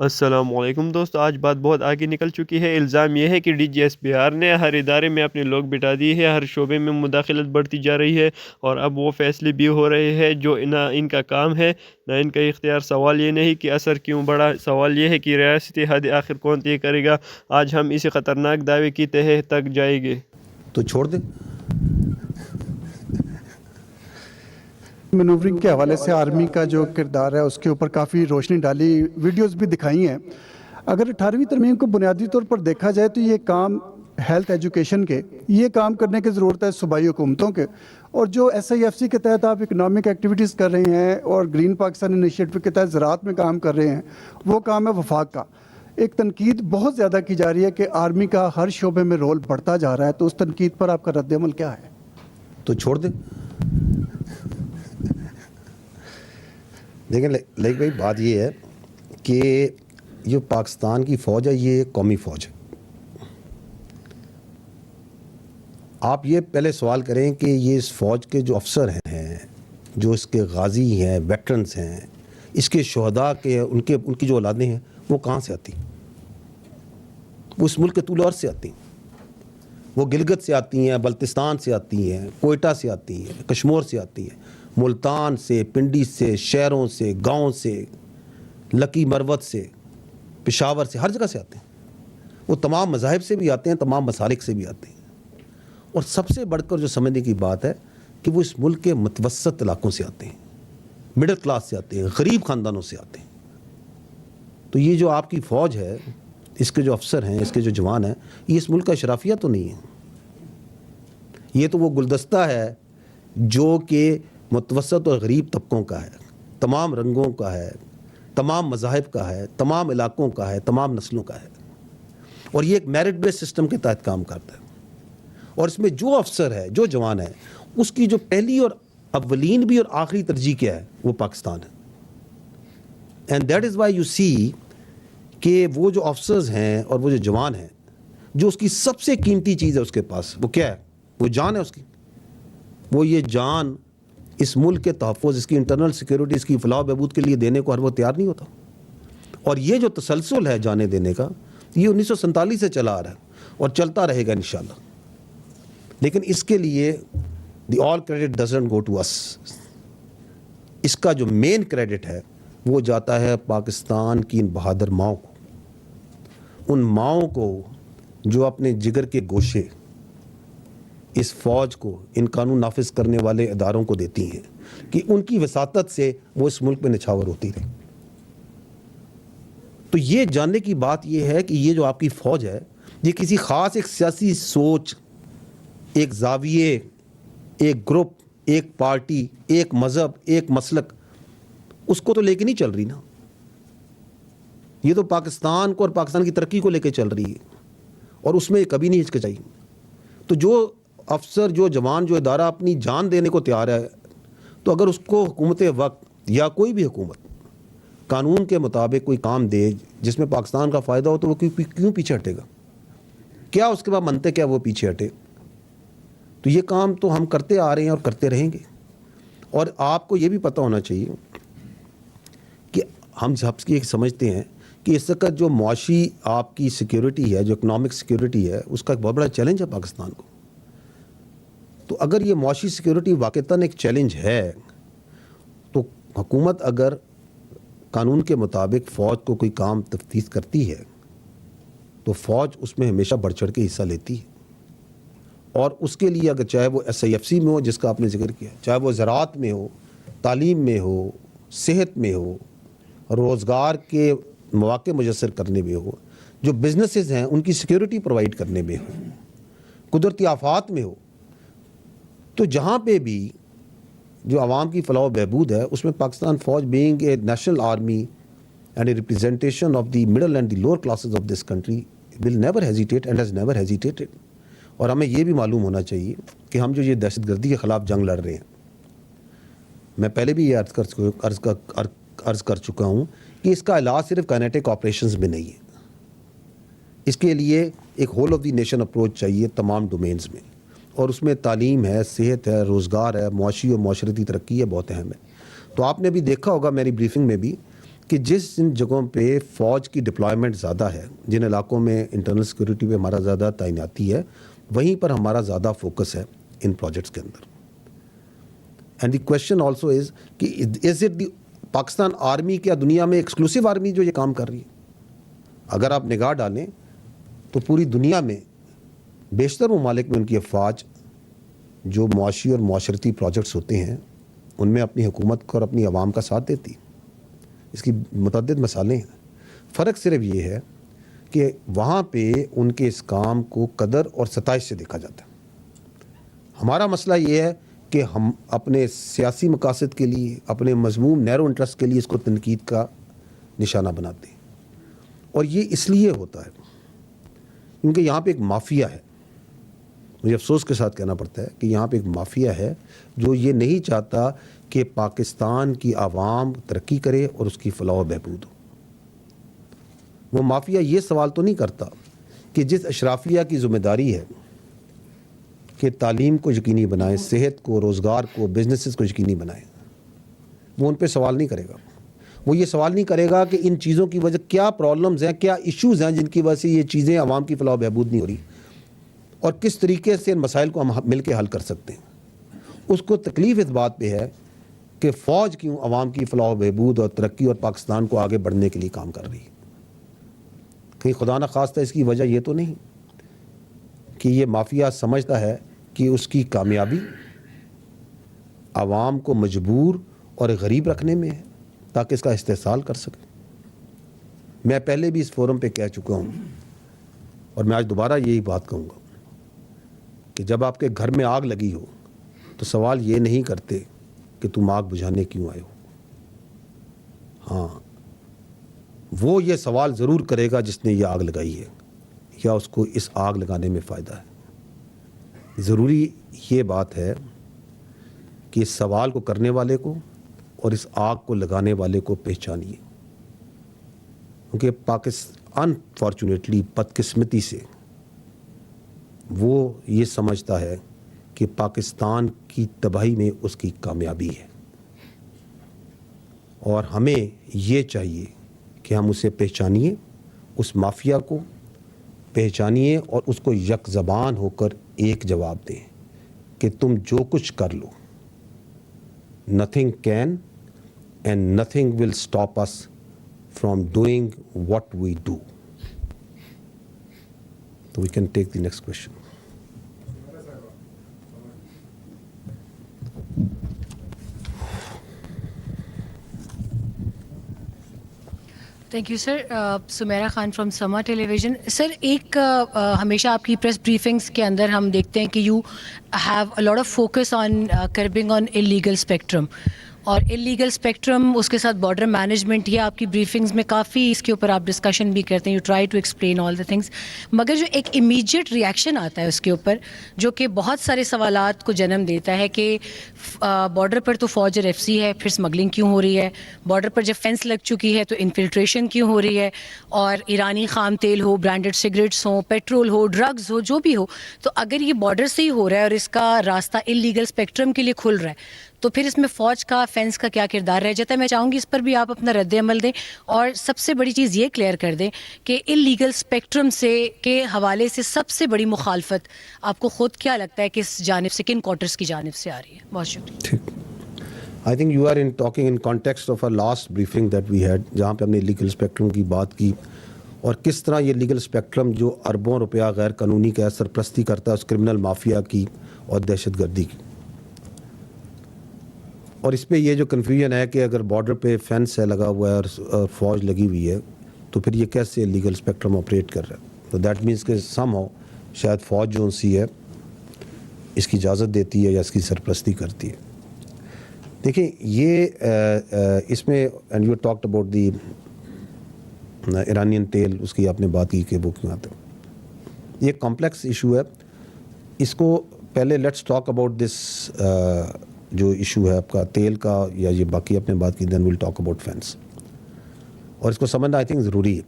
السلام علیکم دوست، آج بات بہت آگے نکل چکی ہے۔ الزام یہ ہے کہ D G S P R نے ہر ادارے میں اپنے لوگ بٹھا دیے ہیں، ہر شعبے میں مداخلت بڑھتی جا رہی ہے اور اب وہ فیصلے بھی ہو رہے ہیں جو نہ ان کا کام ہے نہ ان کا اختیار۔ سوال یہ نہیں کہ اثر کیوں بڑھا، سوال یہ ہے کہ ریاستی حد آخر کون طے کرے گا۔ آج ہم اسی خطرناک دعوے کی تہہ تک جائیں گے۔ تو چھوڑ دیں۔ مینوورنگ کے حوالے سے آرمی کا جو کردار ہے اس کے اوپر کافی روشنی ڈالی، ویڈیوز بھی دکھائی ہیں۔ اگر 18ویں ترمیم کو بنیادی طور پر دیکھا جائے تو یہ کام ہیلتھ ایجوکیشن کے یہ کام کرنے کی ضرورت ہے صوبائی حکومتوں کے، اور جو ایس آئی ایف سی کے تحت آپ اکنامک ایکٹیویٹیز کر رہے ہیں اور گرین پاکستان انیشیٹو کے تحت زراعت میں کام کر رہے ہیں، وہ کام ہے وفاق کا۔ ایک تنقید بہت زیادہ کی جا رہی ہے کہ آرمی کا ہر شعبے میں رول بڑھتا جا رہا ہے، تو اس تنقید پر آپ کا رد عمل کیا ہے؟ تو چھوڑ دیں۔ دیکھیں لیک بھائی، بات یہ ہے کہ جو پاکستان کی فوج ہے یہ قومی فوج ہے۔ آپ یہ پہلے سوال کریں کہ یہ اس فوج کے جو افسر ہیں، جو اس کے غازی ہیں، ویٹرنز ہیں، اس کے شہداء کے ان کی جو اولادیں ہیں وہ کہاں سے آتی ہیں؟ وہ اس ملک کے طول عرض سے آتی ہیں۔ وہ گلگت سے آتی ہیں، بلتستان سے آتی ہیں، کوئٹہ سے آتی ہیں، کشمور سے آتی ہیں، ملتان سے، پنڈی سے، شہروں سے، گاؤں سے، لکی مروت سے، پشاور سے، ہر جگہ سے آتے ہیں۔ وہ تمام مذاہب سے بھی آتے ہیں، تمام مسالک سے بھی آتے ہیں۔ اور سب سے بڑھ کر جو سمجھنے کی بات ہے کہ وہ اس ملک کے متوسط علاقوں سے آتے ہیں، مڈل کلاس سے آتے ہیں، غریب خاندانوں سے آتے ہیں۔ تو یہ جو آپ کی فوج ہے، اس کے جو افسر ہیں، اس کے جو جوان ہیں، یہ اس ملک کا اشرافیہ تو نہیں ہے۔ یہ تو وہ گلدستہ ہے جو کہ متوسط اور غریب طبقوں کا ہے، تمام رنگوں کا ہے، تمام مذاہب کا ہے، تمام علاقوں کا ہے، تمام نسلوں کا ہے، اور یہ ایک میرٹ بیس سسٹم کے تحت کام کرتا ہے۔ اور اس میں جو افسر ہے، جو جوان ہے، اس کی جو پہلی اور اولین بھی اور آخری ترجیح کیا ہے؟ وہ پاکستان ہے۔ And that is why you see کہ وہ جو افسرز ہیں اور وہ جو جوان ہیں، جو اس کی سب سے قیمتی چیز ہے اس کے پاس، وہ کیا ہے؟ وہ جان ہے اس کی۔ وہ یہ جان اس ملک کے تحفظ، اس کی انٹرنل سیکیورٹی، اس کی فلاح و بہبود کے لیے دینے کو ہر وہ تیار نہیں ہوتا۔ اور یہ جو تسلسل ہے جانے دینے کا، یہ 1947 سے چلا آ رہا ہے اور چلتا رہے گا انشاءاللہ۔ لیکن اس کے لیے the all credit doesn't go to اس۔ اس کا جو مین کریڈٹ ہے وہ جاتا ہے پاکستان کی ان بہادر ماؤں کو، ان ماؤں کو جو اپنے جگر کے گوشے اس فوج کو، ان قانون نافذ کرنے والے اداروں کو دیتی ہیں کہ ان کی وساطت سے وہ اس ملک میں نچھاور ہوتی رہی۔ تو یہ جاننے کی بات یہ ہے کہ یہ جو آپ کی فوج ہے، یہ کسی خاص ایک سیاسی سوچ، ایک زاویے، ایک گروپ، ایک پارٹی، ایک مذہب، ایک مسلک، اس کو تو لے کے نہیں چل رہی نا۔ یہ تو پاکستان کو اور پاکستان کی ترقی کو لے کے چل رہی ہے، اور اس میں کبھی نہیں ہچکچائی۔ تو جو افسر، جو جوان، جو ادارہ اپنی جان دینے کو تیار ہے، تو اگر اس کو حکومت وقت یا کوئی بھی حکومت قانون کے مطابق کوئی کام دے جس میں پاکستان کا فائدہ ہو، تو وہ کیوں پیچھے ہٹے گا؟ کیا اس کے بعد منطق ہے وہ پیچھے ہٹے؟ تو یہ کام تو ہم کرتے آ رہے ہیں اور کرتے رہیں گے۔ اور آپ کو یہ بھی پتہ ہونا چاہیے کہ ہم سب کی سمجھتے ہیں کہ اس وقت جو معاشی آپ کی سیکیورٹی ہے، جو اکنامک سیکیورٹی ہے، اس کا ایک بہت بڑا چیلنج ہے پاکستان کو۔ تو اگر یہ معاشی سیکیورٹی واقعتاً ایک چیلنج ہے، تو حکومت اگر قانون کے مطابق فوج کو کوئی کام تفتیش کرتی ہے، تو فوج اس میں ہمیشہ بڑھ چڑھ کے حصہ لیتی ہے۔ اور اس کے لیے اگر چاہے وہ ایس آئی ایف سی میں ہو جس کا آپ نے ذکر کیا، چاہے وہ زراعت میں ہو، تعلیم میں ہو، صحت میں ہو، روزگار کے مواقع میسر کرنے میں ہو، جو بزنسز ہیں ان کی سیکیورٹی پرووائڈ کرنے میں ہو، قدرتی آفات میں ہو، تو جہاں پہ بھی جو عوام کی فلاح و بہبود ہے، اس میں پاکستان فوج being a national army and a representation of the middle and the lower classes of this country will never hesitate and has never hesitated. اور ہمیں یہ بھی معلوم ہونا چاہیے کہ ہم جو یہ دہشت گردی کے خلاف جنگ لڑ رہے ہیں، میں پہلے بھی یہ عرض کر چکا ہوں کہ اس کا علاج صرف کائنیٹک آپریشنز میں نہیں ہے۔ اس کے لیے ایک whole of the nation approach چاہیے تمام ڈومینز میں، اور اس میں تعلیم ہے، صحت ہے، روزگار ہے، معاشی اور معاشرتی ترقی ہے، بہت اہم ہے۔ تو آپ نے بھی دیکھا ہوگا میری بریفنگ میں بھی کہ جس جن جگہوں پہ فوج کی ڈپلائمنٹ زیادہ ہے, جن علاقوں میں انٹرنل سیکورٹی پہ ہمارا زیادہ تعیناتی ہے, وہیں پر ہمارا زیادہ فوکس ہے ان پروجیکٹس کے اندر. And the question also is کہ is it the Pakistan army کیا دنیا میں ایکسکلوسیو آرمی جو یہ کام کر رہی ہے؟ اگر آپ نگاہ ڈالیں تو پوری دنیا میں بیشتر ممالک میں ان کی افواج جو معاشی اور معاشرتی پروجیکٹس ہوتے ہیں ان میں اپنی حکومت کو اور اپنی عوام کا ساتھ دیتی. اس کی متعدد مثالیں ہیں. فرق صرف یہ ہے کہ وہاں پہ ان کے اس کام کو قدر اور ستائش سے دیکھا جاتا ہے. ہمارا مسئلہ یہ ہے کہ ہم اپنے سیاسی مقاصد کے لیے, اپنے مضمون نیرو انٹرسٹ کے لیے اس کو تنقید کا نشانہ بناتے ہیں. اور یہ اس لیے ہوتا ہے کیونکہ یہاں پہ ایک مافیا ہے. مجھے افسوس کے ساتھ کہنا پڑتا ہے کہ یہاں پہ ایک مافیا ہے جو یہ نہیں چاہتا کہ پاکستان کی عوام ترقی کرے اور اس کی فلاح و بہبود ہو. وہ مافیا یہ سوال تو نہیں کرتا کہ جس اشرافیہ کی ذمہ داری ہے کہ تعلیم کو یقینی بنائیں, صحت کو, روزگار کو, بزنسز کو یقینی بنائیں, وہ ان پہ سوال نہیں کرے گا. وہ یہ سوال نہیں کرے گا کہ ان چیزوں کی وجہ کیا پرابلمز ہیں, کیا ایشوز ہیں جن کی وجہ سے یہ چیزیں عوام کی فلاح و بہبود نہیں ہو رہی, اور کس طریقے سے ان مسائل کو ہم مل کے حل کر سکتے ہیں. اس کو تکلیف اس بات پہ ہے کہ فوج کیوں عوام کی فلاح و بہبود اور ترقی اور پاکستان کو آگے بڑھنے کے لیے کام کر رہی ہے. کہیں خدا نہ خواستہ اس کی وجہ یہ تو نہیں کہ یہ مافیا سمجھتا ہے کہ اس کی کامیابی عوام کو مجبور اور غریب رکھنے میں ہے تاکہ اس کا استحصال کر سکے. میں پہلے بھی اس فورم پہ کہہ چکا ہوں اور میں آج دوبارہ یہی بات کہوں گا کہ جب آپ کے گھر میں آگ لگی ہو تو سوال یہ نہیں کرتے کہ تم آگ بجھانے کیوں آئے ہو. ہاں, وہ یہ سوال ضرور کرے گا جس نے یہ آگ لگائی ہے یا اس کو اس آگ لگانے میں فائدہ ہے. ضروری یہ بات ہے کہ اس سوال کو کرنے والے کو اور اس آگ کو لگانے والے کو پہچانیے, کیونکہ پاکستان انفارچونیٹلی بدقسمتی سے وہ یہ سمجھتا ہے کہ پاکستان کی تباہی میں اس کی کامیابی ہے, اور ہمیں یہ چاہیے کہ ہم اسے پہچانیے, اس مافیا کو پہچانیے اور اس کو یک زبان ہو کر ایک جواب دیں کہ تم جو کچھ کر لو, nothing can and nothing will stop us from doing what we do. So we can take the next question. Thank you sir. Sameera Khan from سما ٹیلی ویژن. سر, ایک ہمیشہ آپ کی پریس بریفنگس کے اندر ہم دیکھتے ہیں کہ you have a lot of focus on کربنگ on illegal spectrum, اور الیگل اسپیکٹرم اس کے ساتھ بارڈر مینجمنٹ, یہ آپ کی بریفنگس میں کافی اس کے اوپر آپ ڈسکشن بھی کرتے ہیں, you try to explain all the things. مگر جو ایک امیجیٹ ریئیکشن آتا ہے اس کے اوپر جو کہ بہت سارے سوالات کو جنم دیتا ہے کہ بارڈر پر تو فوج اور ایف سی ہے, پھر اسمگلنگ کیوں ہو رہی ہے؟ بارڈر پر جب فینس لگ چکی ہے تو انفلٹریشن کیوں ہو رہی ہے؟ اور ایرانی خام تیل ہو, برانڈڈ سگریٹس ہوں, پیٹرول ہو, ڈرگز ہو, جو بھی ہو, تو اگر یہ بارڈر سے ہی ہو رہا ہے اور اس کا راستہ انلیگل اسپیکٹرم کے لیے کھل رہا ہے, تو پھر اس میں فوج کا, فینس کا کیا کردار رہ جاتا ہے؟ میں چاہوں گی اس پر بھی آپ اپنا رد عمل دیں, اور سب سے بڑی چیز یہ کلیئر کر دیں کہ انلیگل اسپیکٹرم سے کے حوالے سے سب سے بڑی مخالفت آپ کو خود کیا لگتا ہے کہ اس جانب سے, کن کوارٹرز کی جانب سے آ رہی ہے؟ بہت شکریہ. I think you are talking in context of our last briefing that we had, جہاں پہ ہم نے لیگل اسپیکٹرم کی بات کی اور کس طرح یہ لیگل اسپیکٹرم جو اربوں روپیہ غیر قانونی کا سرپرستی کرتا ہے اس کرمنل مافیا کی اور دہشت گردی کی. اور اس پہ یہ جو کنفیوژن ہے کہ اگر بارڈر پہ فینس ہے لگا ہوا ہے اور فوج لگی ہوئی ہے تو پھر یہ کیسے لیگل اسپیکٹرم آپریٹ کر رہا ہے؟ تو دیٹ مینس کہ سم ہاؤ شاید فوج جو سی ہے اس کی اجازت دیتی ہے یا اس کی سرپرستی کرتی ہے. دیکھیں یہ اس میں and you talked about the Iranian تیل, اس کی آپ نے بات کی کہ وہ کیوں آتے ہیں. یہ کمپلیکس ایشو ہے. اس کو پہلے لیٹس ٹاک اباؤٹ دس جو ایشو ہے آپ کا تیل کا, یا یہ باقی آپ نے بات کی, دین ول ٹاک اباؤٹ فینس. اور اس کو سمجھنا آئی تھنک ضروری ہے.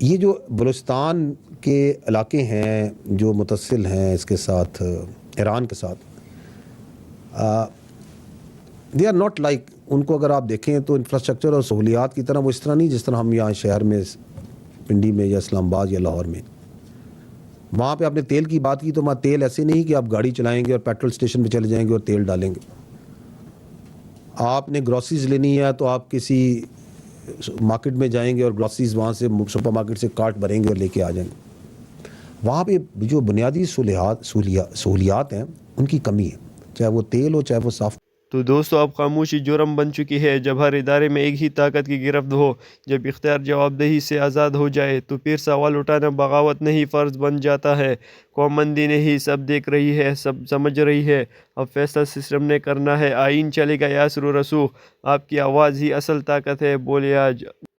یہ جو بلوچستان کے علاقے ہیں جو متصل ہیں اس کے ساتھ ایران کے ساتھ, they are not like ان کو اگر آپ دیکھیں تو انفراسٹرکچر اور سہولیات کی طرح وہ اس طرح نہیں جس طرح ہم یہاں شہر میں پنڈی میں یا اسلام آباد یا لاہور میں. وہاں پہ آپ نے تیل کی بات کی تو وہاں تیل ایسے نہیں کہ آپ گاڑی چلائیں گے اور پیٹرول اسٹیشن پہ چلے جائیں گے اور تیل ڈالیں گے. آپ نے گروسریز لینی ہے تو آپ کسی مارکیٹ میں جائیں گے اور گروسریز وہاں سے سپر مارکیٹ سے کارٹ بھریں گے اور لے کے آ جائیں گے. وہاں پہ جو بنیادی سہولیات ہیں ان کی کمی ہے, چاہے وہ تیل ہو چاہے وہ صاف. تو دوستو اب خاموشی جرم بن چکی ہے. جب ہر ادارے میں ایک ہی طاقت کی گرفت ہو, جب اختیار جواب دہی سے آزاد ہو جائے, تو پھر سوال اٹھانا بغاوت نہیں فرض بن جاتا ہے. قوم بندی نہیں, سب دیکھ رہی ہے, سب سمجھ رہی ہے. اب فیصلہ سسٹم نے کرنا ہے. آئین چلے گا یا اثر و رسوخ, آپ کی آواز ہی اصل طاقت ہے. بولے آج.